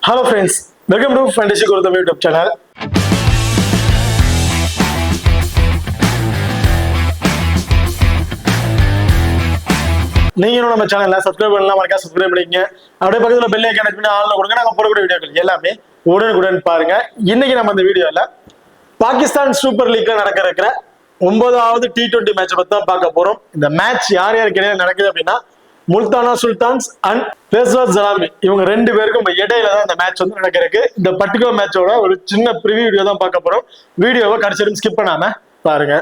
Hello friends, welcome to Fantasy Growth YouTube channel. நீங்க நம்ம சேனல்ல சப்ஸ்கிரைப் பண்ணலாம், மறக்காம சப்ஸ்கிரைப் பண்ணிக்கங்க. அப்படியே பக்கத்துல பெல் ஐகான் கிளிக் பண்ணி ஆல்ல கொடுங்க. நாங்க போடக்கூடிய வீடியோக்கள் எல்லாமே உடனுக்குடன் பாருங்க. இன்னைக்கு நம்ம இந்த வீடியோல பாகிஸ்தான் சூப்பர் லீக்ல நடக்க இருக்கிற 9வது T20 மேட்ச் பத்தி தான் பார்க்க போறோம். இந்த மேட்ச் யார் யாருக்கு இடையில நடக்குது அப்படின்னா முல்தானா சுல்தான்ஸ் அண்ட் பேஸ்வர் ஜலாமி இவங்க ரெண்டு பேருக்கும் இடையில தான் இந்த மேட்ச் வந்து நடக்கிறதுக்கு. இந்த பர்டிகுலர் மேட்சோட ஒரு சின்ன ப்ரிவியூ வீடியோ தான் பார்க்க போறோம். வீடியோவை கடைசி ஸ்கிப் பண்ணாம பாருங்க.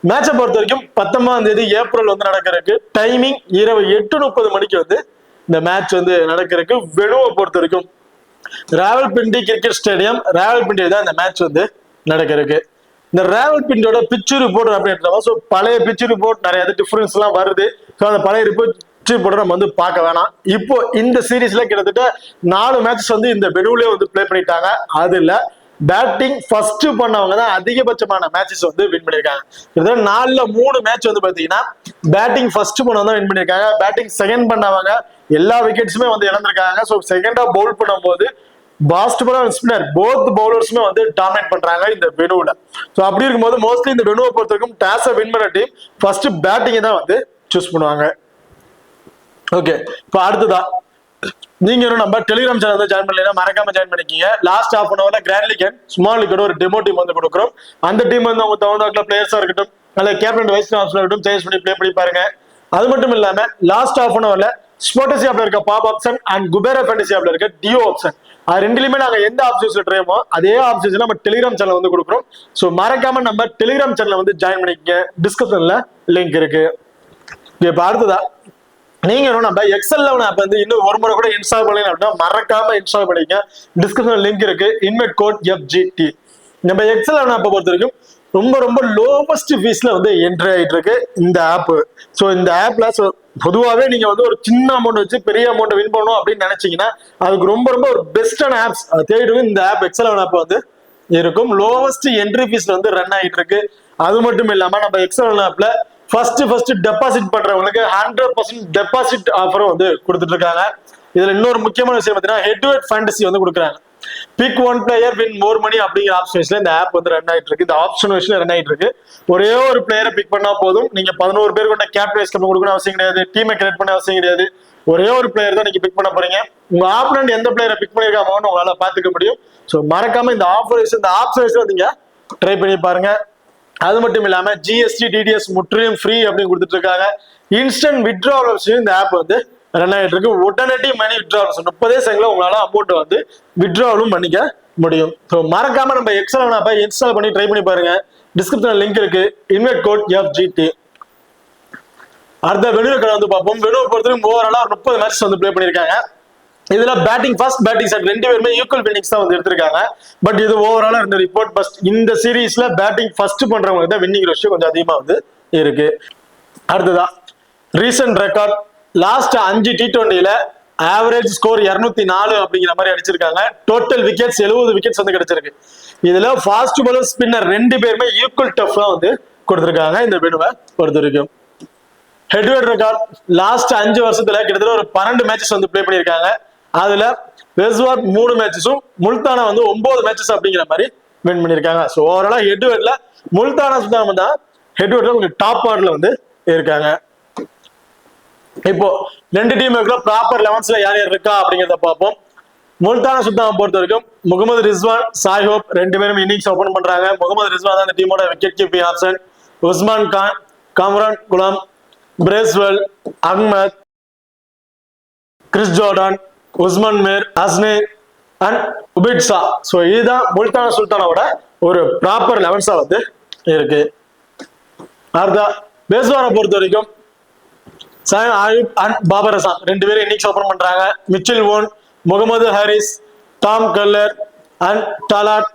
மேட்சை பொறுத்த வரைக்கும் 19ஆம் தேதி ஏப்ரல் வந்து நடக்கிறதுக்கு. டைமிங் இரவு 8:30 மணிக்கு வந்து இந்த மேட்ச் வந்து நடக்கிறதுக்கு. வெனுவை பொறுத்த வரைக்கும் ராவல்பிண்டி கிரிக்கெட் ஸ்டேடியம் ராவல்பிண்டி தான் இந்த மேட்ச் வந்து நடக்கிறதுக்கு. இந்த ராவல்பிண்டியோட பிச்சு ரிப்போர்ட் அப்படின்றவங்க ஸோ பழைய பிச்சு ரிப்போர்ட் நிறைய டிஃபரன்ஸ் எல்லாம் வருது. ஸோ அந்த பழைய ரிப்போர்ட் நம்ம வந்து பார்க்க வேணாம். இப்போ இந்த சீரீஸ்ல கிட்டத்தட்ட 4 மேட்சஸ் வந்து இந்த வெனுவிலே வந்து பிளே பண்ணிட்டாங்க. அதுல பேட்டிங் ஃபர்ஸ்ட் பண்ணவங்க தான் அதிகபட்சமான மேட்சஸ் வந்து வின் பண்ணிருக்காங்க. கிட்டத்தட்ட 4ல 3 மேட்ச் வந்து பாத்தீங்கன்னா பேட்டிங் ஃபர்ஸ்ட் பண்ணவங்க தான் வின் பண்ணிருக்காங்க. பேட்டிங் செகண்ட் பண்ணவங்க எல்லா விக்கெட்ஸுமே வந்து இழந்திருக்காங்க. ஸோ செகண்டா பவுல் பண்ணும்போது பாஸ்ட் பாலர் ஸ்பின்னர் போத் பவுலர்ஸுமே வந்து டாமினேட் பண்றாங்க இந்த வெனுவில். ஸோ அப்படி இருக்கும்போது மோஸ்ட்லி இந்த வெனுவை பொறுத்த வரைக்கும் டாஸை வின் பண்ண டீம் ஃபர்ஸ்ட் பேட்டிங்கை தான் வந்து சூஸ் பண்ணுவாங்க. ஓகே, இப்போ அடுத்ததா நீங்க நம்ம டெலிகிராம் சேனல் வந்து ஜாயின் பண்ணலாம், மறக்காம ஜாயின் பண்ணிக்கீங்க. லாஸ்ட் ஹாஃப் அன் அவர்ல கிராண்ட் லீக் அண்ட் ஸ்மால் லீக்கோட ஒரு டெமோ டீம் வந்து கொடுக்குறோம். அந்த டீம் வந்து அவங்க தகுந்தாக்குல பிளேயர்ஸா இருக்கட்டும், அல்ல கேப்டன் வைஸ் கேப்டனா இருக்கட்டும், சேஞ்ச் பண்ணி ப்ளே பண்ணி பாருங்க. அது மட்டும் இல்லாம லாஸ்ட் ஹாஃப் அன் அவர்ல ஸ்போர்டசி ஆப்ல இருக்க பாப் ஆப்ஷன் அண்ட் குபேரா ஃபேண்டசி ஆப்ல இருக்க டியோ ஆப்ஷன், அது ரெண்டுலயுமே நாங்க எந்த ஆப்ஷன்ஸ்ல ட்ரைமோ அதே ஆப்ஷன்ஸ்ல நம்ம டெலிகிராம் சேனல் வந்து கொடுக்குறோம். ஸோ மறக்காம நம்ம டெலிகிராம் சேனல் வந்து ஜாயின் பண்ணிக்கங்க. டிஸ்கிரிப்ஷன்ல லிங்க் இருக்கு. இப்ப அடுத்ததா நீங்க நம்ம எக்ஸல் 11 ஆப் வந்து இன்னும் ஒரு முறை கூட இன்ஸ்டால் பண்ணீங்க அப்படின்னா மறக்காம இன்ஸ்டால் பண்ணிக்க. டிஸ்கிரிப்ஷன் லிங்க் இருக்கு. Invite code FGT. நம்ம எக்ஸல் 11 ஆப்பை பொறுத்த வரைக்கும் ரொம்ப ரொம்ப லோவஸ்ட் ஃபீஸ்ல வந்து என்ட்ரி ஆயிட்டு இருக்கு இந்த ஆப். ஸோ இந்த ஆப்ல பொதுவாகவே நீங்க வந்து ஒரு சின்ன அமௌண்ட் வச்சு பெரிய அமௌண்ட் வின் பண்ணணும் அப்படின்னு நினைச்சீங்கன்னா அதுக்கு ரொம்ப ரொம்ப ஒரு பெஸ்டான ஆப்ஸ் தேடிட்டு இந்த ஆப் எக்ஸல் 11 ஆப் வந்து இருக்கும். லோவஸ்ட் என்ட்ரி ஃபீஸ்ல வந்து ரன் ஆகிட்டு இருக்கு. அது மட்டும் இல்லாம நம்ம எக்ஸல் 11 ஆப்ல ஃபர்ஸ்ட் டெபாசிட் பண்றவங்களுக்கு 100% டெபாசிட் ஆஃபரும் வந்து கொடுத்துட்டு இருக்காங்க. இதுல இன்னொரு முக்கியமான விஷயம் பார்த்தீங்கன்னா ஹெட் டு ஹெட் ஃபேண்டசி வந்து கொடுக்குறாங்க. பிக் ஒன் பிளேயர் வின் மோர் மணி அப்படிங்கிற ஆப்ஷன்ஸ்ல இந்த ஆப் வந்து ரன் ஆயிட்டு இருக்கு. இந்த ஆப்ஷன் விஷயம் ரன் ஆயிட்டு இருக்கு. ஒரே ஒரு பிளேயரை பிக் பண்ணா போதும். நீங்க 11 பேர் கொண்ட கேப்டன் கம்பெனி கொடுக்கணும் அவசியம் கிடையாது. டீமை கிரியேட் பண்ண அவசியம் கிடையாது. ஒரே ஒரு பிளேயர் தான் நீங்க பிக் பண்ண போறீங்க. உங்க ஆப்னண்ட் எந்த பிளேயரை பிக் பண்ணிருக்காமனு உங்களால பாத்துக்க முடியும். ஸோ மறக்காம இந்த ஆப்ஷன்ஸ் நீங்க ட்ரை பண்ணி பாருங்க. அது மட்டும் இல்லாம GST DDS முற்றிலும் ஃப்ரீ அப்படின்னு கொடுத்துட்டு இருக்காங்க. இன்ஸ்டன்ட் வித்ட்ராவல் இந்த ஆப் வந்து ரன் ஆகிட்டு இருக்கு. உடனடி மணி வித்ட்ராவல் 30 செகண்ட்ல உங்களால அமௌண்ட் வந்து வித்ட்ராவலும் பண்ணிக்க முடியும். ஸோ மறக்காம நம்ம எக்ஸல் 11 ஆப்பை இன்ஸ்டால் பண்ணி ட்ரை பண்ணி பாருங்க. டிஸ்கிரிப்ஷன் லிங்க் இருக்கு. Invite code FGT. அடுத்த வெனுவை வந்து பார்ப்போம். வெனுவை பொறுத்தவரைக்கும் ஓவராலா 30 மேட்ச் வந்து பிளே பண்ணிருக்காங்க. இதுல பேட்டிங் ஃபர்ஸ்ட் பேட்டிங் செட் ரெண்டு பேருமே ஈக்குவல் வின்னிங்ஸ் தான் வந்து எடுத்திருக்காங்க. பட் இது ஓவராலா இருந்த ரிப்போர்ட் ஃபர்ஸ்ட் இந்த சீரீஸ்ல பேட்டிங் ஃபர்ஸ்ட் பண்றவங்க தான் வின்னிங் ரேஷியோ கொஞ்சம் அதிகமா வந்து இருக்கு. அடுத்ததா ரீசன்ட் ரெக்கார்ட் லாஸ்ட் 5 T20ல ஆவரேஜ் ஸ்கோர் 204 அப்படிங்கிற மாதிரி அடிச்சிருக்காங்க. டோட்டல் விக்கெட்ஸ் 70 விக்கெட்ஸ் வந்து கிடைச்சிருக்கு. இதுல ஃபாஸ்ட் பவுலர் ஸ்பின்னர் ரெண்டு பேருமே ஈக்குவல் டஃப் தான் வந்து கொடுத்திருக்காங்க இந்த வெனுவை பொறுத்த வரைக்கும். Head to head record last 5 வருஷத்துல கிட்டத்தட்ட ஒரு 12 மேட்சஸ் வந்து பிளே பண்ணிருக்காங்க. அதுல பேஸ்வர் 3 மேட்சஸும் முல்தானா வந்து 9 மேட்சஸ் அப்படிங்கிற மாதிரி வின் பண்ணிருக்காங்க. ஸோ ஓவராலா ஹெட் டு ஹெட்ல முல்தானா சுல்தான் தான் ஹெட் டு ஹெட்ல உங்களுக்கு டாப் ஆர்டர்ல வந்து இருக்காங்க. இப்போ ரெண்டு டீமுக்குள்ள ப்ராப்பர் 11ஸ்ல யார் யார் இருக்கா அப்படிங்கிறத பார்ப்போம். முல்தானா சுல்தானை பொறுத்த வரைக்கும் முகமது ரிஸ்வான், சாய் ஹோப் ரெண்டு பேரும் இன்னிங்ஸ் ஓபன் பண்றாங்க. முகமது ரிஸ்வான் தான் இந்த டீமோட wicket keeping option. Usman Khan, Kamran Ghulam, Bracewell, Ahmed, Chris Jordan, Usman Mir, அஸ்னே அண்ட் உபைட் ஷா. ஸோ இதுதான் முல்தானா சுல்தானோட ஒரு ப்ராப்பர் 11ஸ்ஸா வந்து இருக்கு. அடுத்த பேஸ்வாரை பொறுத்த வரைக்கும் சயன் ஆயுப் அண்ட் பாபர் அசாம் ரெண்டு பேரும் இன்னிங்ஸ் ஓபன் பண்றாங்க. Mitchell Owen, Mohammad Haris, Tom Kohler and டாலாட்,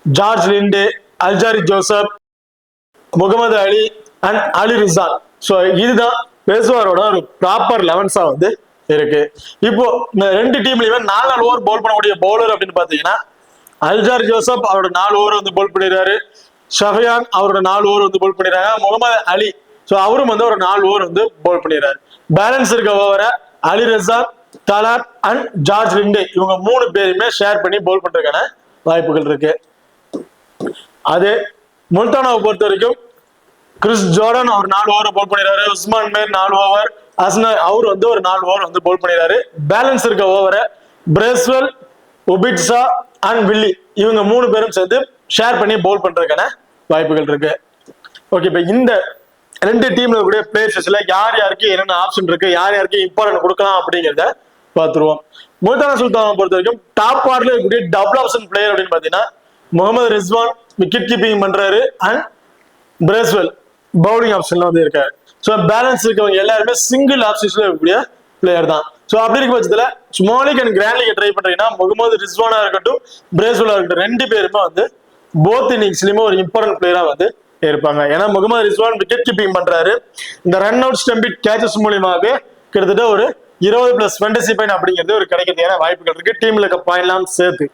George Linde, Alzarri Joseph, Mohammad Ali and Ali ரிசான். ஸோ இதுதான் பேஸ்வாரோட ஒரு ப்ராப்பர் 11ஸ்ஸா வந்து இருக்கு. இப்போ இந்த ரெண்டு டீம்லயுமே 4 ஓவர் பவுல் பண்ணக்கூடிய பவுலர் அப்படின்னு பாத்தீங்கன்னா அல்ஜார் ஜோசப் அவரோட 4 ஓவர் வந்து பவுல் பண்ணிடுறாரு. ஷஃபியான் அவரோட 4 ஓவர் வந்து பவுல் பண்ணிடுறாங்க. முகமது அலி அவரும் வந்து ஒரு 4 ஓவர் வந்து பவுல் பண்ணிடுறாரு. பேலன்ஸ் இருக்க ஓவரை அலி ரசான், தலார் அண்ட் ஜார்ஜ் லிண்டே இவங்க 3 பேருமே ஷேர் பண்ணி பவுல் பண்றதுக்கான வாய்ப்புகள் இருக்கு. அது முல்தானாவை பொறுத்த வரைக்கும் கிறிஸ் ஜோர்டன் அவர் 4 ஓவர் பவுல் பண்ணிடுறாரு. உஸ்மான் மேர் 4 ஓவர், அஸ்னா அவர் வந்து ஒரு 4 ஓவர் வந்து பவுல் பண்ணிடுறாரு. பேலன்ஸ் இருக்க ஓவரை பிரேஸ்வெல், உபிட்சா அண்ட் வில்லி இவங்க 3 பேரும் சேர்ந்து ஷேர் பண்ணி பவுல் பண்றதுக்கான வாய்ப்புகள் இருக்கு. ஓகே, இப்ப இந்த 2 டீம்ல கூடிய பிளேயர்ஸ்ல யார் யாருக்கு என்னென்ன ஆப்ஷன் இருக்கு, யார் யாருக்கு இம்பார்ட்டன்ட் கொடுக்கலாம் அப்படிங்கிறத பார்த்துருவோம். முல்தானா சுல்தானை பொறுத்த வரைக்கும் டாப் ஆர்டர்ல இருக்கக்கூடிய டபுள் ஆப்ஷன் பிளேயர் அப்படின்னு பாத்தீங்கன்னா முகமது ரிஸ்வான் விக்கெட் கீப்பிங் பண்றாரு அண்ட் பிரேஸ்வெல் பவுலிங் ஆப்ஷன்ல வந்து இருக்காரு. ஸோ பேலன்ஸ் இருக்கவங்க எல்லாருமே சிங்கிள் ஆப்ஷன்ஸ்ல இருக்கக்கூடிய பிளேயர் தான். ஸோ அப்படி இருக்க பட்சத்துல small league and grand league try பண்றீங்கன்னா முகமது ரிஸ்வானா இருக்கட்டும் பிரேஸ்வெல்லா இருக்கட்டும் 2 பேருமே வந்து போத் இன்னிங்ஸ்லயுமே ஒரு இம்பார்ட்டன்ட் பிளேயரா வந்து இருப்பாங்க. ஏன்னா முகமது ரிஸ்வான் விக்கெட் கீப்பிங் பண்றாரு. இந்த ரன் அவுட் ஸ்டம்பிட் கேச்சஸ் மூலியமாவே கிட்டத்தட்ட ஒரு 20+ ஃபேண்டசி பாயிண்ட் அப்படிங்கிறது ஒரு கிடைக்கிறதுக்கான வாய்ப்புகள் இருக்கு டீம்ல இருக்க பாயிண்ட் எல்லாம் சேர்த்து.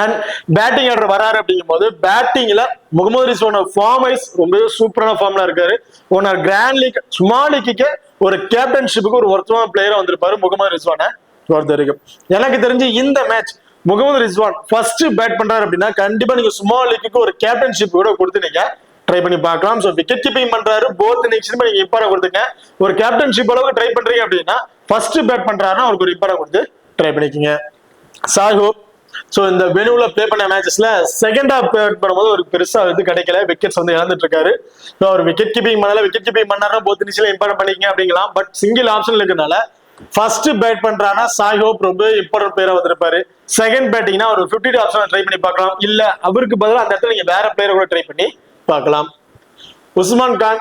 அண்ட் பேட்டிங் ஆர்டர் வராரு அப்படிங்கும் போது பேட்டிங்ல முகமது ரிஸ்வான் ஃபார்ம் வைஸ் ரொம்ப சூப்பரான ஃபார்ம்ல இருக்காரு. ஒன்னர் கிராண்ட் லீக் ஸ்மால் லீக்கு ஒரு கேப்டன்ஷிப்புக்கு ஒரு ஒருத்தமான பிளேயரா வந்திருப்பாரு முகமது ரிஸ்வானை பொறுத்த வரைக்கும். எனக்கு தெரிஞ்சு இந்த match Mohammed Rizwan first bat பண்றாரு அப்படின்னா கண்டிப்பா நீங்க ஸ்மால் லீக்கு ஒரு கேப்டன்ஷிப் கூட கொடுத்து நீங்க ட்ரை பண்ணி பார்க்கலாம். ஸோ விக்கெட் கீப்பிங் பண்றாரு போத் இன்னிங்ஸ்லயுமே நீங்க இம்பார்ட்டன்ட் கொடுத்துங்க. ஒரு கேப்டன்ஷிப் அளவுக்கு ட்ரை பண்றீங்க அப்படின்னா ஃபர்ஸ்ட் பேட் பண்றாருன்னா அவருக்கு ஒரு இம்பார்ட்டன்ட் கொடுத்து ட்ரை பண்ணிக்கோங்க. சாஹோ ஸோ இந்த வெனுல பிளே பண்ண மேட்சஸ்ல செகண்ட் ஹாஃப் பேட் பண்ணும்போது ஒரு பெருசா வந்து கிடைக்கல, விக்கெட்ஸ் வந்து இழந்துட்டு இருக்காரு. ஸோ அவர் விக்கெட் கீப்பிங் பண்ணல, விக்கெட் கீப்பிங் பண்ணாருன்னா போத் இன்னிங்ஸ்ல இம்பார்ட்டன்ட் பண்ணிக்கங்க அப்படிங்கலாம். பட் சிங்கிள் ஆப்ஷன் இருக்கனால ஃபர்ஸ்ட் பேட் பண்றாருன்னா சாய் ஹோப் ரொம்ப இம்பார்ட்டன்ட் பிளேயரா வந்திருப்பாரு. செகண்ட் பேட்டிங்னா ஒரு 50 ஆப்ஷன் ட்ரை பண்ணி பார்க்கலாம். இல்ல அவருக்கு பதிலாக அந்த இடத்துல நீங்க வேற பிளேயரை கூட ட்ரை பண்ணி பார்க்கலாம். உஸ்மான் கான்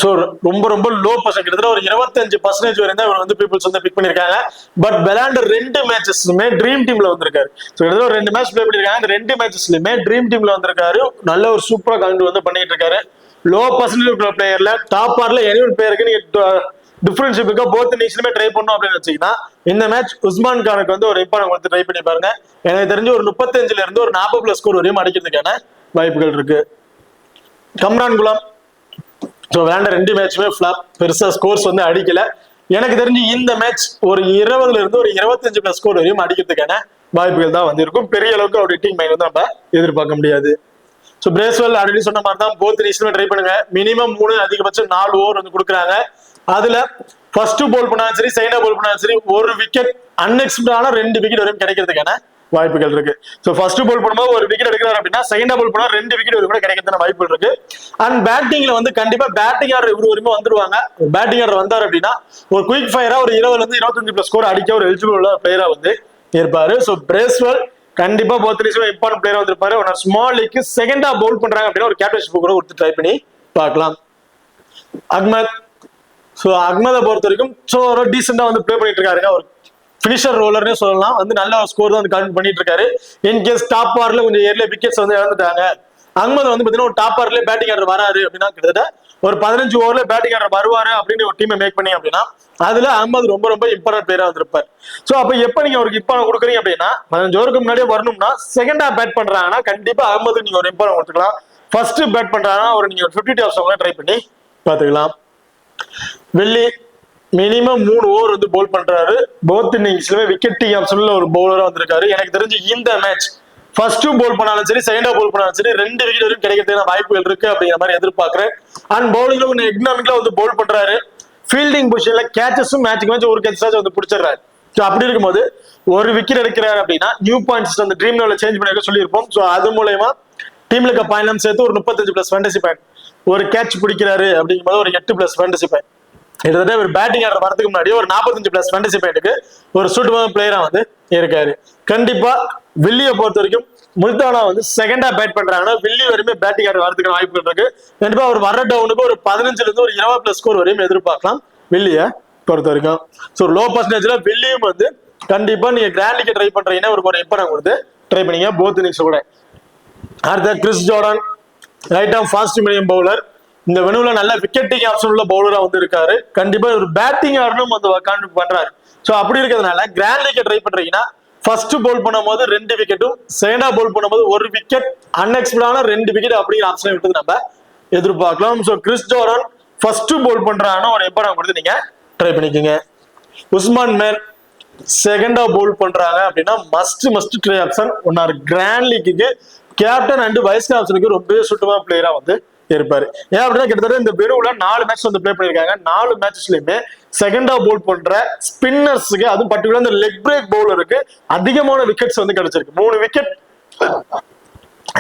ஸோ ரொம்ப ரொம்ப லோ பர்சன்ட் கிட்டத்தட்ட ஒரு 25% வரையும் தான் இவர் வந்து பீப்புள்ஸ் வந்து பிக் பண்ணிருக்காங்க. பட் விளையாண்ட 2 மேட்சஸ்லுமே ட்ரீம் டீம்ல வந்திருக்காரு. ஸோ கிட்டத்தட்ட ஒரு 2 மேட்ச் பிளே பண்ணிருக்காங்க. அந்த 2 மேட்சஸ்லுமே ட்ரீம் டீம்ல வந்திருக்காரு. நல்ல ஒரு சூப்பரா கலந்து வந்து பண்ணிட்டு இருக்காரு. லோ பர்சன்டேஜ் இருக்கிற பிளேயர்ல டாப் ஆர்ல எனி ஒரு பிளேயருக்கு நீங்க டிஃபரன்ஷிப்புக்கு போத் இன்னிங்ஸ்லுமே ட்ரை பண்ணணும் அப்படின்னு வச்சீங்கன்னா இந்த மேட்ச் உஸ்மான் கானுக்கு வந்து ஒரு இம்பார்ட்டன்ட் கொடுத்து ட்ரை பண்ணி பாருங்க. எனக்கு தெரிஞ்சு ஒரு 35ல இருந்து ஒரு 40+ ஸ்கோர் வரையும் அடிக்கிறதுக்கான வாய்ப்புகள் இருக்கு. கம்ரான் குலாம் ஸோ விளையாண்ட 2 மேட்சுமே ஃபிளாப், பெருசா ஸ்கோர்ஸ் வந்து அடிக்கல. எனக்கு தெரிஞ்சு இந்த மேட்ச் ஒரு 20ல இருந்து ஒரு 25+ ஸ்கோர் வரையும் அடிக்கிறதுக்கான வாய்ப்புகள் தான் வந்து இருக்கும். பெரிய அளவுக்கு அவருடைய டீம் மைண்ட் வந்து நம்ம எதிர்பார்க்க முடியாது. ஸோ பிரேஸ்வெல் ஆல்ரெடி சொன்ன மாதிரி தான் போத் இன்னிங்ஸ்ல ட்ரை பண்ணுங்க. மினிமம் 3 அதிகபட்சம் 4 ஓவர் வந்து கொடுக்குறாங்க. அதுல ஃபர்ஸ்ட் போல் பண்ணாலும் சரி செகண்ட் போல் பண்ணாலும் சரி ஒரு விக்கெட் அன்எக்ஸ்பெக்டான 2 விக்கெட் வரையும் கிடைக்கிறதுக்கான வாய்ப்புகள் இருக்கு. ஸோ ஃபர்ஸ்ட் போல் பண்ணும்போது ஒரு விக்கெட் எடுக்கிறாரு அப்படின்னா செகண்ட் போல் பண்ணா 2 விக்கெட் வரை கூட கிடைக்கிறதுக்கான வாய்ப்புகள் இருக்கு. அண்ட் பேட்டிங்ல வந்து கண்டிப்பா பேட்டிங் ஆர்டர் இவரு வரைக்கும் வந்துருவாங்க. பேட்டிங் ஆர்டர் வந்தார் அப்படின்னா ஒரு குயிக் ஃபயரா ஒரு 20ல இருந்து 25+ ஸ்கோர் அடிக்க ஒரு எலிஜிபிள் உள்ள பிளேயரா வந்து இருப்பாரு. ஸோ பிரேஸ்வெல் கண்டிப்பா போத் இம்பார்ட்டன்ட் பிளேயரா வந்திருப்பாரு. ஒரு ஸ்மால் லீக்கு செகண்டா பவுல் பண்றாங்க அப்படின்னா ஒரு கேப்டன்ஷிப் கூட கொடுத்து ட்ரை பண்ணி பார்க்கலாம். அஹ்மத் ஸோ அஹ்மதை பொறுத்த வரைக்கும் ஸோ ஒரு டீசெண்டா வந்து பிளே பண்ணிட்டு இருக்காருங்க. ஒரு பினிஷர் ரோலர்னே சொல்லலாம். வந்து நல்ல ஸ்கோர் தான் வந்து கவுண்ட் பண்ணிட்டு இருக்காரு. இன்கேஸ் டாப் ஆர்ல கொஞ்சம் ஏர்ல விக்கெட்ஸ் வந்து இழந்துட்டாங்க. அஹ்மத் வந்து பாத்தீங்கன்னா ஒரு டாப் ஆர்ல பேட்டிங் ஆர்டர் வராரு அப்படின்னா கிட்டத்தட்ட ஒரு 15 ஓவர்ல பேட்டிங் ஆர்டர் வருவாரு அப்படின்னு ஒரு டீமை மேக் பண்ணி அப்படின்னா அதுல அஹ்மத் ரொம்ப ரொம்ப இம்பார்ட்டன்ட் பிளேயரா வந்திருப்பார். ஸோ அப்ப எப்ப நீங்க அவருக்கு இம்பார்ட்டன்ட் கொடுக்குறீங்க அப்படின்னா 15 ஓவருக்கு முன்னாடியே வரணும்னா செகண்ட் ஹாஃப் பேட் பண்றாங்கன்னா கண்டிப்பா அஹ்மதுக்கு நீங்க ஒரு இம்பார்ட்டன்ட் கொடுத்துக்கலாம். ஃபர்ஸ்ட் பேட் பண்றாங்கன்னா ஒரு நீங்க ஒரு 50 ஆப்ஷன் ட்ரை பண்ணி பார்த்துக்கலாம். வெள்ளி மினிமம் 3 ஓவர் வந்து பவுல் பண்றாரு. போத் இன்னிங்ஸ்லயுமே விக்கெட் டீ ஆப்ஷன்ல ஒரு பவுலரா வந்திருக்காரு. எனக்கு தெரிஞ்சு இந்த மேட்ச் ஃபர்ஸ்ட் போல் பண்ணாலும் சரி செகண்டா போல் பண்ணாலும் சரி 2 விக்கெட் வரைக்கும் கிடைக்கிறதுக்கான வாய்ப்புகள் இருக்கு அப்படிங்கிற மாதிரி எதிர்பார்க்கிறேன். அண்ட் பவுலிங்ல கொஞ்சம் எக்கனாமிக்கலா வந்து பவுல் பண்றாரு. ஃபீல்டிங் பொசிஷன்ல கேச்சஸும் மேட்சுக்கு மேட்ச் ஒரு கேட்ச் வந்து பிடிச்சிடுறாரு. ஸோ அப்படி இருக்கும்போது ஒரு விக்கெட் எடுக்கிறாரு அப்படின்னா நியூ பாயிண்ட்ஸ் அந்த ட்ரீம் லெவலில் சேஞ்ச் பண்ணி சொல்லியிருப்போம். ஸோ அது மூலயமா டீம்ல இருக்க பாயிண்ட் சேர்த்து ஒரு 35+ ஃபேண்டசி பாயிண்ட், ஒரு கேட்ச் பிடிக்கிறாரு அப்படிங்கும்போது ஒரு 8+ ஃபேண்டசி பாயிண்ட். கிட்டத்தட்ட ஒரு பேட்டிங் ஆடுற வரதுக்கு முன்னாடி ஒரு 45+ ஃபேண்டசி பாயிண்ட்டுக்கு ஒரு சூட்டபிள் பிளேயரா வந்து இருக்காரு. கண்டிப்பா வில்லியை பொறுத்த வரைக்கும் முல்தானா வந்து செகண்டா பேட் பண்றாங்கன்னா வில்லி வரையுமே பேட்டிங் ஆடுற வரதுக்கு வாய்ப்புகள் இருக்கு. கண்டிப்பா ஒரு வர டவுனுக்கு ஒரு 15ல இருந்து ஒரு 20+ ஸ்கோர் வரையும் எதிர்பார்க்கலாம் வில்லியை பொறுத்த வரைக்கும். ஸோ லோ பர்சன்டேஜ்ல வில்லியும் வந்து கண்டிப்பா நீங்க கிராண்ட் லீக் ட்ரை பண்றீங்கன்னா ஒரு இம்பார்ட்டன்ட் கொடுத்து ட்ரை பண்ணீங்க போத் இன்னிங்ஸ் கூட. அடுத்த கிறிஸ் ஜோர்டன் ரைட் ஆம் ஃபாஸ்ட் மீடியம் பவுலர். இந்த வெனுல நல்ல விக்கெட் டேக்கிங் ஆப்ஷன் உள்ள பவுலரா வந்து இருக்காரு. கண்டிப்பா ஒரு பேட்டிங் ஆடணும் வந்து கான்ட்ரிபியூட் பண்றாரு. ஸோ அப்படி இருக்கிறதுனால கிராண்ட் லீக் ட்ரை பண்றீங்கன்னா ஃபர்ஸ்ட் பவுல் பண்ணும்போது 2 விக்கெட்டும் செகண்டா பவுல் பண்ணும்போது 1 விக்கெட் அன்எக்ஸ்பெக்டான 2 விக்கெட் அப்படிங்கிற ஆப்ஷனை விட்டு நம்ம எதிர்பார்க்கலாம். So Chris Jordan first Pavul பண்றாங்கன்னா ஒரு இம்பார்ட்டன்ட் கொடுத்து நீங்க ட்ரை பண்ணிக்கோங்க. உஸ்மான் மேர் செகண்டா பவுல் பண்றாங்க அப்படின்னா மஸ்ட் ட்ரை ஆப்ஷன் ஒன்னாரு கிராண்ட் லீக்கு கேப்டன் அண்ட் வைஸ் கேப்டனுக்கு ரொம்ப சுட்டமா பிளேயரா வந்து இருப்பாரு. ஏன் அப்படின்னா கிட்டத்தட்ட இந்த பெருவுல 4 மேட்ச் வந்து பிளே பண்ணிருக்காங்க. 4 மேட்ச்லயுமே செகண்டா பவுல் பண்ற ஸ்பின்னர்ஸுக்கு, அதுவும் பர்டிகுலர் இந்த லெக் பிரேக் பவுலருக்கு அதிகமான விக்கெட்ஸ் வந்து கிடைச்சிருக்கு. 3 விக்கெட்,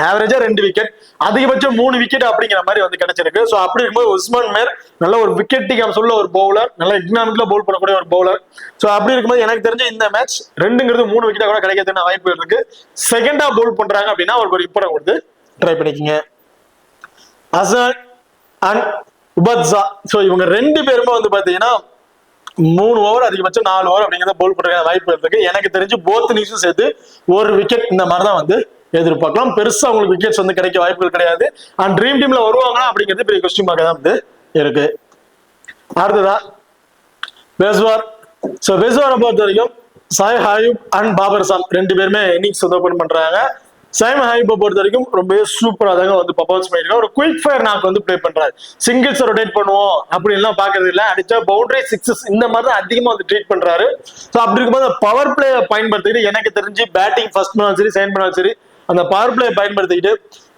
ஆவரேஜா 2 விக்கெட், அதிகபட்சம் 3 விக்கெட் அப்படிங்கிற மாதிரி வந்து கிடைச்சிருக்கு. ஸோ அப்படி இருக்கும்போது உஸ்மான் மேர் நல்ல ஒரு விக்கெட் சொல்ல ஒரு பவுலர், நல்ல எக்கனாமிக்கலா பவுல் பண்ணக்கூடிய ஒரு பவுலர். ஸோ அப்படி இருக்கும்போது எனக்கு தெரிஞ்ச இந்த மேட்ச் 2ங்கிறது 3 விக்கெட்டா கூட கிடைக்கிறதுக்கு வாய்ப்பு இருக்கு. செகண்டா பவுல் பண்றாங்க அப்படின்னா அவருக்கு ஒரு இம்பார்ட்டன் கொடுத்து ட்ரை பண்ணிக்கங்க. அசான் அண்ட் உபத்ஸா, ஸோ இவங்க 2 பேருமே வந்து பாத்தீங்கன்னா 3 ஓவர் அதிகபட்சம் 4 ஓவர் அப்படிங்கிறத பவுல் பண்றதுக்கான வாய்ப்பு இருக்கு. எனக்கு தெரிஞ்சு போத் இன்னிங்ஸும் சேர்த்து ஒரு விக்கெட் இந்த மாதிரி தான் வந்து எதிர்பார்க்கலாம். பெருசா அவங்களுக்கு விக்கெட்ஸ் வந்து கிடைக்க வாய்ப்புகள் கிடையாது. அண்ட் ட்ரீம் டீம்ல வருவாங்களா அப்படிங்கிறது பெரிய கொஸ்டின் மார்க் தான் வந்து இருக்கு. அடுத்ததா பேஸ்வார். ஸோ பேஸ்வாரை பொறுத்த வரைக்கும் சாய் ஹாயூப் அண்ட் பாபர் அசாம் 2 பேருமே இன்னிங்ஸ் வந்து ஓபன் பண்றாங்க. சைம் ஹாயூப்பை பொறுத்த வரைக்கும் ரொம்ப சூப்பரா தாங்க வந்து பர்ஃபார்மன்ஸ் பண்ணிருக்காரு. ஒரு குயிக் ஃபயர் நாக்கு வந்து பிளே பண்றாரு. சிங்கிள்ஸ் ரொட்டேட் பண்ணுவோம் அப்படின்லாம் பாக்குறது இல்லை, அடிச்சா பவுண்டரி சிக்ஸஸ் இந்த மாதிரி தான் அதிகமா வந்து ட்ரீட் பண்றாரு. ஸோ அப்படி இருக்கும்போது பவர் பிளே பயன்படுத்திட்டு எனக்கு தெரிஞ்சு பேட்டிங் ஃபர்ஸ்ட் பண்ணாலும் சரி செகண்ட் பண்ணாலும் சரி அந்த பவர் பிளே பயன்படுத்திக்கிட்டு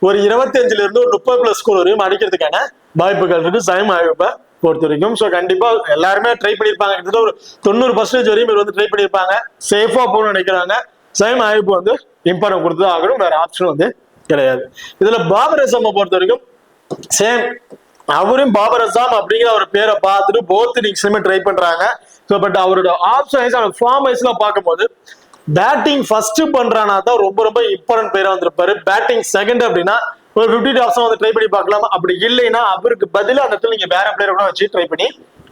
ஒரு 25ல இருந்து ஒரு 30+ ஸ்கோர் வரையும் அடிக்கிறதுக்கான வாய்ப்புகள் இருக்கு சைம் ஹாயூப்பை பொறுத்த வரைக்கும். ஸோ கண்டிப்பா எல்லாருமே ட்ரை பண்ணியிருப்பாங்க. கிட்டத்தட்ட ஒரு 90% வரையும் இவர் வந்து ட்ரை பண்ணியிருப்பாங்க. சேஃபா போகணும்னு நினைக்கிறாங்க. சைம் ஹாயூப் வந்து இம்பார்ட்டன் கொடுத்து ஆகணும், வேற ஆப்ஷன் வந்து கிடையாது. இதுல பாபர் அசாமை பொறுத்த வரைக்கும் சேம், அவரும் பாபர் அசாம் அப்படிங்கிற ஒரு பேரை பார்த்துட்டு போத் இன்னிங்ஸ்லயுமே ட்ரை பண்றாங்க. ஸோ பட் அவரோட ஆப்ஷன் ஃபார்ம் வைஸ்ல பார்க்கும்போது பேட்டிங் ஃபர்ஸ்ட் பண்றானா தான் ரொம்ப இம்பார்ட்டன்ட் பிளேயரா வந்திருப்பாரு. பேட்டிங் செகண்ட் அப்படின்னா ஒரு 50 ஆப்ஷன் வந்து ட்ரை பண்ணி பார்க்கலாம். அப்படி இல்லைன்னா அவருக்கு பதிலாக அந்த இடத்துல நீங்க வேற பிளேயர் கூட வச்சு ட்ரை பண்ணி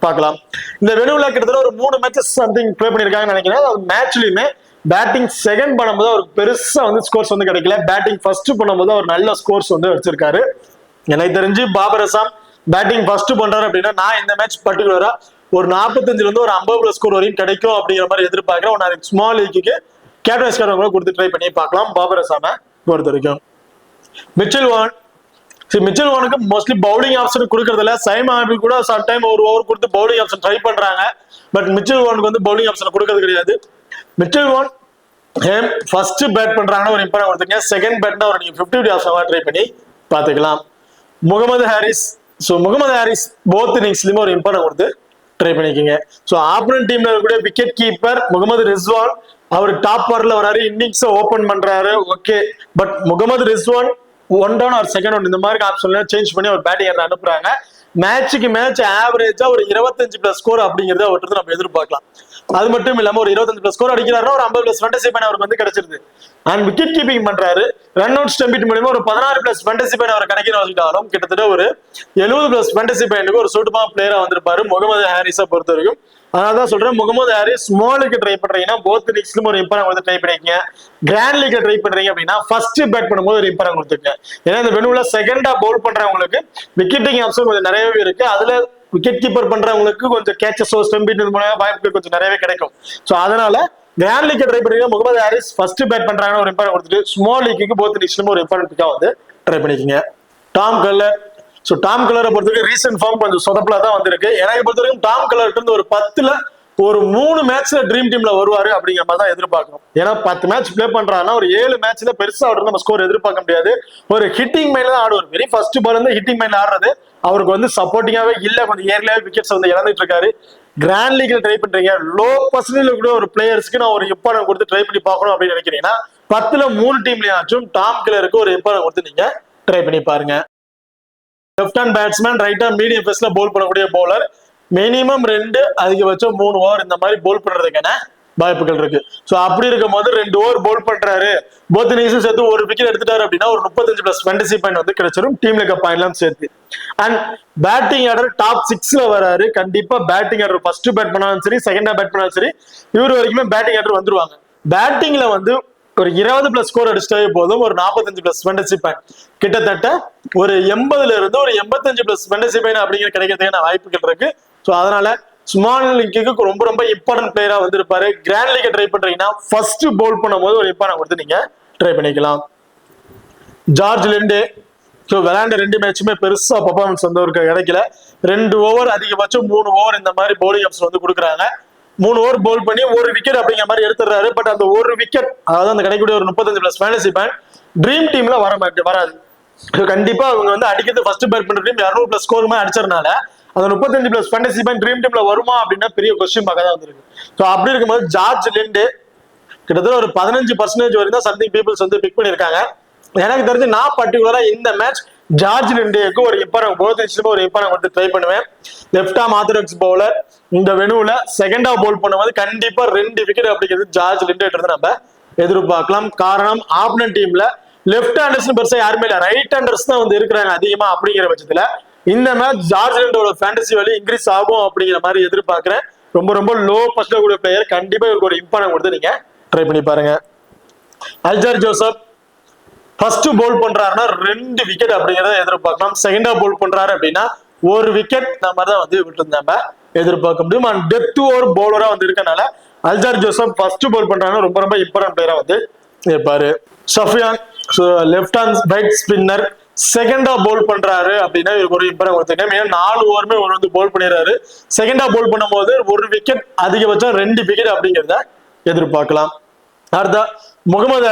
பார்க்கலாம். இந்த வெனுவில கிட்டத்தட்ட ஒரு 3 மேட்சஸ் சம்திங் ப்ளே பண்ணிருக்காங்கன்னு நினைக்கிறேன். மேட்ச்லயுமே பேட்டிங் செகண்ட் பண்ணும்போது அவருக்கு பெருசா வந்து ஸ்கோர்ஸ் வந்து கிடைக்கல. பேட்டிங் ஃபர்ஸ்ட் பண்ணும்போது அவர் நல்ல ஸ்கோர்ஸ் வந்து வச்சிருக்காரு. எனக்கு தெரிஞ்சு பாபர் அசாம் பேட்டிங் ஃபர்ஸ்ட் பண்றாரு அப்படின்னா நான் இந்த மேட்ச் பர்டிகுலரா ஒரு 45ல இருந்து ஒரு 50+ ஸ்கோர் வரையும் கிடைக்கும் அப்படிங்கிற மாதிரி எதிர்பார்க்கிறேன். நான் ஸ்மால் லீக்கு கேப்டன் கூட கொடுத்து ட்ரை பண்ணி பார்க்கலாம் பாபர் அசாமை பொறுத்த வரைக்கும். மிச்சல் வான், மிச்சல் வானுக்கு மோஸ்ட்லி பவுலிங் ஆப்ஷன் கொடுக்கறதுல சைம் ஹாபி கூட சம்டைம் ஒரு ஓவர் கொடுத்து பவுலிங் ஆப்ஷன் ட்ரை பண்றாங்க. பட் மிச்சல் வானுக்கு வந்து பவுலிங் ஆப்ஷன் கொடுக்கறது கிடையாது. மிச்சல் வான் ஃபர்ஸ்ட் பேட் பண்றாங்கன்னா ஒரு இம்பார்ட்டன் கொடுத்துங்க. செகண்ட் பேட்னா ஒரு நீங்க 50 ஆப்ஷன் ட்ரை பண்ணி பார்த்துக்கலாம். முகமது ஹாரிஸ், ஸோ முகமது ஹாரிஸ் போத் இன்னிங்ஸ்லயுமே ஒரு இம்பார்ட்டன் கொடுத்து ட்ரை பண்ணிக்கோங்க. ஸோ ஆப்பனன்ட் டீம்ல இருக்கக்கூடிய விக்கெட் கீப்பர் முகமது ரிஸ்வான், அவர் டாப் ஆர்டர்ல வராரு, இன்னிங்ஸ் ஓபன் பண்றாரு. Okay, but Mohammad Rizwan 1 down or 2nd down இந்த மாதிரி ஆப்ஷன்ல சேஞ்ச் பண்ணி அவர் பேட்டிங் அனுப்புறாங்க. மேட்சுக்கு மேட்ச் ஆவரேஜா ஒரு 25+ ஸ்கோர் அப்படிங்கறத அவர்கிட்ட நம்ம எதிர்பார்க்கலாம். அது மட்டும் இல்லாம ஒரு 25+ ஸ்கோர் அடிக்கிறாருன்னா ஒரு 50+ ஃபேண்டசி பாயிண்ட் அவருக்கு வந்து கிடைச்சிருது. அண்ட் விக்கெட் கீப்பிங் பண்றாரு. ரன் அவுட் ஸ்டம்பிட் மூலமா ஒரு 16+ ஃபேண்டசி பாயிண்ட் அவர் கிடைக்கணும் வச்சுட்டாலும் கிட்டத்தட்ட ஒரு 70+ ஃபேண்டசி பாயிண்ட்க்கு ஒரு சூட்டமா பிளேயரா வந்திருப்பாரு முகமது ஹாரிஸை பொறுத்த வரைக்கும். அதனாலதான் சொல்றேன் முகமது ஹாரிஸ் ஸ்மாலுக்கு ட்ரை பண்றீங்கன்னா போத் இன்னிங்ஸ்லயும் ஒரு இம்பார்ட்டன் வந்து ட்ரை பண்ணிக்கங்க. கிராண்ட் லீக் ட்ரை பண்றீங்க அப்படின்னா ஃபர்ஸ்ட் பேட் பண்ணும்போது ஒரு இம்பார்ட்டன் கொடுத்துருங்க. ஏன்னா இந்த வெனுவில செகண்டா பவுல் பண்றவங்களுக்கு விக்கெட்டிங் ஆப்ஷன் கொஞ்சம் நிறையவே இருக்கு. அதுல விக்கெட் கீப்பர் பண்றவங்களுக்கு கொஞ்சம் கேச்சஸோ ஸ்டம்பிட் மூலமா வாய்ப்புகள் கொஞ்சம் நிறையவே கிடைக்கும். ஸோ அதனால கிராண்ட் லீக் ட்ரை பண்றீங்க முகமது ஹாரிஸ் ஃபர்ஸ்ட் பேட் பண்றாங்கன்னு ஒரு இம்பார்ட்டன் கொடுத்துட்டு ஸ்மால் லீக்கு போத் இன்னிங்ஸ்லயும் ஒரு இம்பார்ட்டன் பிக்கா வந்து ட்ரை பண்ணிக்கங்க. டாம் கல்லர், ஸோ டாம் கலரை பொறுத்தவரைக்கும் ரீசென்ட் ஃபார்ம் கொஞ்சம் சொதப்பலா தான் வந்திருக்கு. எனக்கு பொறுத்த வரைக்கும் டாம் கலர் இருந்து ஒரு 10ல ஒரு 3 மேட்ச்ல ட்ரீம் டீம்ல வருவாரு அப்படிங்கிற மாதிரி தான் எதிர்பார்க்கணும். ஏன்னா 10 மேட்ச் பிளே பண்றாருன்னா ஒரு 7 மேட்ச்ல பெருசா அவருக்கு நம்ம ஸ்கோர் எதிர்பார்க்க முடியாது. ஒரு ஹிட்டிங் மைண்ட்ல தான் ஆடுவார். வெரி ஃபர்ஸ்ட் பால் இருந்து ஹிட்டிங் மைண்ட்ல ஆடுறது அவருக்கு வந்து சப்போர்ட்டிங்காவே இல்ல. கொஞ்சம் ஏர்லியாவே விக்கெட்ஸ் வந்து இழந்துட்டு இருக்காரு. கிராண்ட் லீக்ல ட்ரை பண்றீங்க, லோ பர்சன்டேஜ் கூட ஒரு பிளேயர்ஸ்க்கு நான் ஒரு இம்பார்ட்டன் கொடுத்து ட்ரை பண்ணி பார்க்கணும் அப்படின்னு நினைக்கிறீங்கன்னா 10ல 3 டீம்லயாச்சும் டாம் கலருக்கு ஒரு இம்பார்ட்டன் கொடுத்து நீங்க ட்ரை பண்ணி பாருங்க. Left hand batsman, right hand medium பேஸ்ல போல் பண்ணக்கூடிய பவுலர், மினிமம் 2 அதிகபட்சம் 3 ஓவர் இந்த மாதிரி போல் பண்றதுக்கான வாய்ப்புகள் இருக்கு. சோ அப்படி இருக்கும் போது 2 ஓவர் போல் பண்றாரு, போத் இன்னிங்ஸும் சேர்த்து ஒரு விக்கெட் எடுத்துட்டாரு அப்படின்னா ஒரு 35+ ஃபேண்டசி பாயிண்ட் வந்து கிடைச்சிரும் டீம்ல இருக்க பாயிண்ட்லாம் சேர்த்து. அண்ட் பேட்டிங் ஆர்டர் டாப் 6ல வராரு. கண்டிப்பா பேட்டிங் ஆர்டர் ஃபர்ஸ்ட் பேட் பண்ணாலும் சரி செகண்டா பேட் பண்ணாலும் சரி இவரு வரைக்குமே பேட்டிங் ஆர்டர் வந்துருவாங்க. பேட்டிங்ல வந்து ஒரு 20+ ஸ்கோர் அடிச்சிட்டாவே போதும், ஒரு 45+ ஃபேண்டசி பாயிண்ட், கிட்டத்தட்ட ஒரு 80ல இருந்து ஒரு 85+ ஃபேண்டசி பாயிண்ட் அப்படிங்கிற கிடைக்கிறதுக்கான வாய்ப்புகள் இருக்கு. ஸோ அதனால ஸ்மால் லீக்கு ரொம்ப இம்பார்ட்டன்ட் பிளேயரா வந்திருப்பாரு. கிராண்ட் லீக் ட்ரை பண்றீங்கன்னா ஃபர்ஸ்ட் பவுல் பண்ணும்போது ஒரு இம்பார்ட்டன் கொடுத்து நீங்க ட்ரை பண்ணிக்கலாம். ஜார்ஜ் லிண்டே, ஸோ விளையாண்ட 2 மேட்சுமே பெருசா பர்ஃபார்மன்ஸ் வந்து ஒரு கிடைக்கல. 2 ஓவர் அதிகபட்சம் 3 ஓவர் இந்த மாதிரி பவுலிங் ஆப்ஷன் வந்து கொடுக்குறாங்க. 3 ஓவர் பவுல் பண்ணி ஒரு விக்கெட் அப்படிங்கிற மாதிரி எடுத்துறாரு. பட் அந்த ஒரு விக்கெட், அதாவது அந்த கிடைக்கக்கூடிய ஒரு 35+ ஃபேண்டசி பாயிண்ட் ட்ரீம் டீம்ல வராது. கண்டிப்பா அவங்க வந்து அடிக்கிறது ஃபர்ஸ்ட் பேட் பண்ற டீம் 200+ ஸ்கோர் மாதிரி அடிச்சறனால அந்த 35+ ஃபேண்டசி பாயிண்ட் ட்ரீம் டீம்ல வருமா அப்படின்னா பெரிய கொஸ்டின் மார்க்கா தான் வந்திருக்கு. ஸோ அப்படி இருக்கும்போது ஜார்ஜ் லிண்டு கிட்டத்தட்ட ஒரு 15% வரைக்கும் தான் சம்திங் பீப்புள்ஸ் வந்து பிக் பண்ணியிருக்காங்க. எனக்கு தெரிஞ்சு நான் பர்டிகுலரா இந்த மேட்ச் ஜார்ஜ் லிண்டேக்கு ஒரு இம்பார்ட்டன் வந்து ட்ரை பண்ணுவேன். லெஃப்ட் ஆர்ம் ஆர்த்தடாக்ஸ் பவுலர் இந்த வெனுல செகண்ட் ஆஃப் பவுல் பண்ணும்போது கண்டிப்பா 2 விக்கெட் அப்படிங்கிறது ஜார்ஜ் லிண்டே நம்ம எதிர்பார்க்கலாம். காரணம் ஆப்னன்ட் டீம்ல லெஃப்ட் ஹேண்டர்ஸ் பெருசா யாருமே இல்ல, ரைட் ஹேண்டர்ஸ் தான் வந்து இருக்கிறாங்க அதிகமா. அப்படிங்கிற பட்சத்துல இந்த மேட்ச் ஜார்ஜ் லிண்டோட ஃபேண்டசி வேல்யூ இன்க்ரீஸ் ஆகும் அப்படிங்கிற மாதிரி எதிர்பார்க்கிறேன். ரொம்ப லோ பர்சன்டேஜ் கூடிய பிளேயர், கண்டிப்பா இவருக்கு ஒரு இம்பார்ட்டன் கொடுத்து நீங்க ட்ரை பண்ணி பாருங்க. அல்ஜார் ஜோசப் ஃபர்ஸ்ட் பவுல் பண்றாருன்னா 2 விக்கெட் அப்படிங்கறத எதிர்பார்க்கலாம். செகண்ட் ஆஃப் பவுல் பண்றாரு அப்படின்னா 1 விக்கெட் நம்ம தான் வந்து விட்டு நம்ம எதிர்பார்க்க முடியும். அண்ட் டெத் ஓவர் பவுலரா வந்து இருக்கனால அல்ஜார் ஜோசப் ஃபர்ஸ்ட் பவுல் பண்றாங்கன்னா ரொம்ப இம்பார்ட்டன்ட் பிளேயரா வந்து இருப்பாரு. Sufiyan left hand right spinner second half bowl பண்றாரு அப்படின்னா இவருக்கு ஒரு இம்பார்ட்டன் கொடுத்துருக்கேன். ஏன்னா 4 ஓவருமே ஒரு வந்து பவுல் பண்ணிடுறாரு. செகண்ட் ஆஃப் பவுல் பண்ணும்போது 1 விக்கெட், அதிகபட்சம் 2 விக்கெட் அப்படிங்கிறத எதிர்பார்க்கலாம். அடுத்த முகமது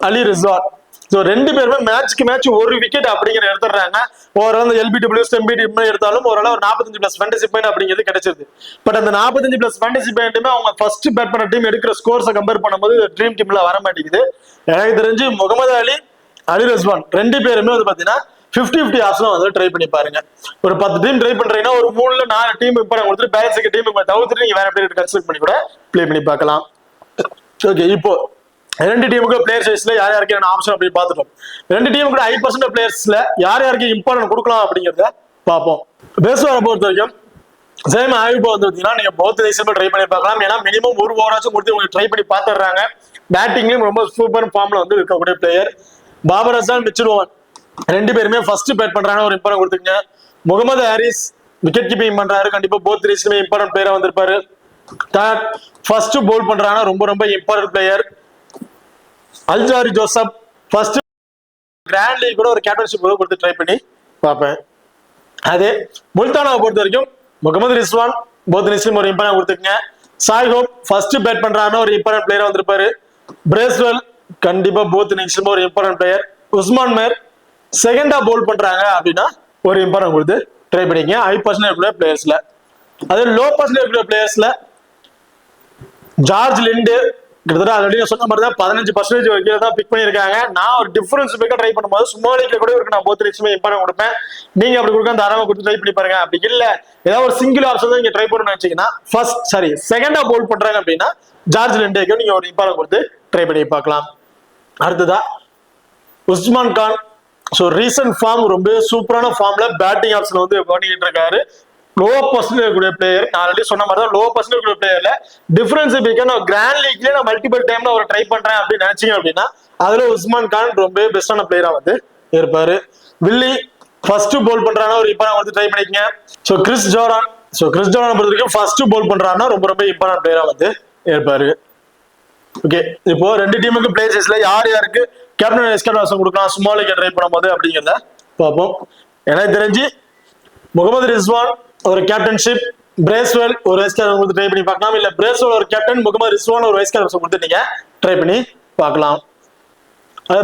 அலி ரிஸ்வான். ஸோ 2 பேருமே மேட்ச்க்கு மேட்ச் 1 விக்கெட் அப்படிங்கிற எடுத்துடுறாங்க. ஓவரால் LBW MBD எடுத்தாலும் ஓரளவு ஒரு 45+ ஃபேண்டசி பாயிண்ட் அப்படிங்கிறது கிடைச்சிருது. பட் அந்த 45+ ஃபேண்டசி பாயிண்ட்டுமே அவங்க ஃபர்ஸ்ட் பேட் பண்ண டீம் எடுக்கிற ஸ்கோர்ஸை கம்பேர் பண்ணும்போது ட்ரீம் டீம்ல வர மாட்டேங்குது. எனக்கு தெரிஞ்சு முகமது அலி ரிஸ்வான் 2 பேருமே வந்து பாத்தீங்கன்னா 50-50 ஆப்ஷன் வந்து ட்ரை பண்ணி பாருங்க. ஒரு 10 டீம் ட்ரை பண்றீங்கன்னா ஒரு 3ல 4 டீம் இம்பார்ட்டன் கொடுத்துட்டு பேலன்ஸ் டீம் தவிர்த்துட்டு நீங்க வேற பேர் கன்சிடர் பண்ணி கூட பிளே பண்ணி பார்க்கலாம். ஓகே, இப்போ 2 டீமுக்கு பிளேயர் சைஸ்ல யாருக்கு என்ன ஆப்ஷன் அப்படின்னு பார்த்துட்டோம். 2 டீமுக்கு ஹை பர்சன்ட் பிளேயர்ஸ்ல யாருக்கு இம்பார்ட்டன் கொடுக்கலாம் அப்படிங்கறத பார்ப்போம். பேஸ்வரை பொறுத்த வரைக்கும் சேம் ஆய்வு வந்து பார்த்தீங்கன்னா நீங்க போத் தேசமா ட்ரை பண்ணி பார்க்கலாம். ஏன்னா மினிமம் 1 ஓவராச்சும் கொடுத்து உங்களுக்கு ட்ரை பண்ணி பார்த்துடுறாங்க. பேட்டிங்லயும் ரொம்ப சூப்பர் ஃபார்ம்ல வந்து இருக்கக்கூடிய player. Babur Azan, Mitchell oven 2 பேருமே ஃபர்ஸ்ட் பேட் பண்றாங்க, ஒரு இம்பார்ட்டன் கொடுத்துங்க. முகமது ஹாரிஸ் விக்கெட் கீப்பிங் பண்றாரு, கண்டிப்பா போத் ரீஸ்லயுமே இம்பார்ட்டன்ட் பிளேயரா வந்திருப்பாரு. ஃபர்ஸ்ட் பவுல் பண்றாங்க, ரொம்ப important player. Alzarri Joseph first grand league கூட ஒரு கேப்டன்ஷிப் கொடுத்து ட்ரை பண்ணி பார்ப்பேன். அதே முல்தானாவை பொறுத்த வரைக்கும் முகமது ரிஸ்வான் போத் ரீஸ்லயும் ஒரு இம்பார்ட்டன் கொடுத்துருங்க. சாய் ஹோப் ஃபர்ஸ்ட் பேட் பண்றாங்க, ஒரு இம்பார்ட்டன்ட் பிளேயரா வந்திருப்பாரு. பிரேஸ்வெல் கண்டிப்பா போத் இன்னிங்ஸ்லயும் ஒரு இம்பார்ட்டன்ட் பிளேயர். உஸ்மான் மேர் செகண்டா பவுல் பண்றாங்க அப்படின்னா ஒரு இம்பார்ட்டன்ட் கொடுத்து ட்ரை பண்ணிங்க. ஹை பர்சன்டேஜ் பிளேயர்ஸ்ல அதே லோ பர்சன்டேஜ் பிளேயர்ஸ்ல ஜார்ஜ் லிண்டு கிட்டத்தட்ட ஆல்ரெடி சொன்ன மாதிரி தான் 15% வரைக்கும் தான் பிக் பண்ணியிருக்காங்க. நான் ஒரு டிஃபரன்ஸ் பிக்க ட்ரை பண்ணும்போது சும்மாலிக்க கூட இருக்கு, நான் போத் ரீஸ்லயுமே இம்பார்ட்டன்ட் கொடுப்பேன். நீங்க அப்படி கொடுக்க தாராளமா கொடுத்து ட்ரை பண்ணி பாருங்க. அப்படி இல்ல ஏதாவது ஒரு சிங்கிள் ஆப்ஷன் தான் நீங்க ட்ரை பண்ணணும்னு நினைச்சீங்கன்னா செகண்டா பவுல் பண்றாங்க அப்படின்னா ஜார்ஜ் லிண்டேக்கு நீங்க ஒரு இம்பார்ட்டன்ட் கொடுத்து ட்ரை பண்ணி பார்க்கலாம். அடுத்ததா Usman Khan. So recent form ரொம்ப சூப்பரான ஃபார்ம்ல பேட்டிங் ஆப்ஷன் வந்து பண்ணிக்கிட்டு இருக்காரு. லோ பர்சன்டேஜ் கூடிய பிளேயர், நான் ஆல்ரெடி சொன்ன மாதிரி தான் லோ பர்சன்டேஜ் கூடிய பிளேயர்ல டிஃபரன்ஸ் பிக்க நான் கிராண்ட் லீக்லயே நான் மல்டிபிள் டைம்ல அவர் ட்ரை பண்றேன் அப்படின்னு நினைச்சீங்க அப்படின்னா அதுல உஸ்மான் கான் ரொம்ப பெஸ்டான பிளேயரா வந்து இருப்பாரு. வில்லி ஃபர்ஸ்ட் பவுல் பண்றாங்கன்னா ஒரு இம்பார்ட்டன்ட் வந்து ட்ரை பண்ணிக்கங்க. ஸோ கிறிஸ் ஜோர்டான் பொறுத்த வரைக்கும் ஃபர்ஸ்ட் பவுல் பண்றாங்கன்னா ரொம்ப இம்பார்ட்டன்ட் பிளேயரா வந்து இருப்பாரு. ஓகே, இப்போ 2 டீமுக்கு பிளேயர் சைஸ்ல யாருக்கு கேப்டன் வைஸ் கேப்டன் கொடுக்கலாம் ஸ்மால் விக்கெட் ட்ரை பண்ணும்போது அப்படிங்கிறத பார்ப்போம். எனக்கு தெரிஞ்சு முகமது ரிஸ்வான் ஒரு கேப்டன்ஷிப், பிரேஸ்வெல் ஒரு வைஸ் கேப்டன் கொடுத்து ட்ரை பண்ணி பார்க்கலாம். இல்ல பிரேஸ்வெல் ஒரு கேப்டன், முகமது ரிஸ்வான் ஒரு வைஸ் கேப்டன் கொடுத்து நீங்க ட்ரை பண்ணி பார்க்கலாம்.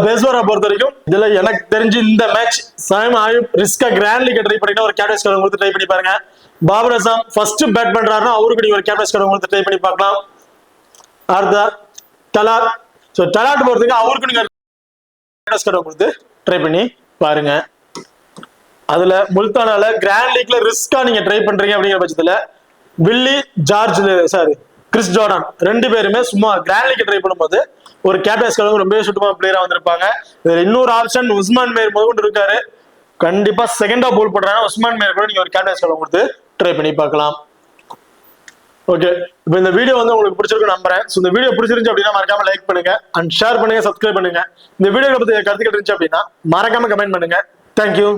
பேஸ்வரை பொறுத்த வரைக்கும் இதுல எனக்கு தெரிஞ்சு இந்த மேட்ச் சாயம் ஆயுப் ரிஸ்கா கிராண்ட் லீக் ட்ரை பண்ணிட்டு ஒரு கேப்டன் கேப்டன் கொடுத்து ட்ரை பண்ணி பாருங்க. பாபர் அசாம் ஃபர்ஸ்ட் பேட் பண்றாருன்னா அவருக்கு நீங்க ஒரு கேப்டன் கேப்டன் கொடுத்து ட்ரை பண்ணி பார்க்கலாம். அடுத்த டலாட். ஸோ டலாட் பொறுத்தவரைக்கும் அவருக்கு நீங்க கொடுத்து ட்ரை பண்ணி பாருங்க. அதுல முல்தானால கிராண்ட் லீக்ல ரிஸ்கா நீங்க ட்ரை பண்றீங்க அப்படிங்கிற பட்சத்துல வில்லி கிறிஸ் ஜோர்டான் 2 பேருமே சும்மா கிராண்ட் லீக் ட்ரை பண்ணும்போது ஒரு கேப்டன் ரொம்ப சுத்தமா பிளேயரா வந்திருப்பாங்க. இன்னொரு ஆப்ஷன் உஸ்மான் மேர் முதற்கொண்டு இருக்காரு, கண்டிப்பா செகண்டா பவுல் பண்றாங்க. உஸ்மான் மேர் கூட நீங்க ஒரு கேப்டன் கொடுத்து ட்ரை பண்ணி பார்க்கலாம். ஓகே, இப்போ இந்த வீடியோ வந்து உங்களுக்கு பிடிச்சிருக்கு நம்புறேன். ஸோ இந்த வீடியோ பிடிச்சிருந்துச்சு அப்படின்னா மறக்காம லைக் பண்ணுங்க அண்ட் ஷேர் பண்ணுங்க, சப்ஸ்கிரைப் பண்ணுங்க. இந்த வீடியோ பத்தி கருத்துக்கள் இருந்துச்சு அப்படின்னா மறக்காம கமெண்ட் பண்ணுங்க. தேங்க்யூ.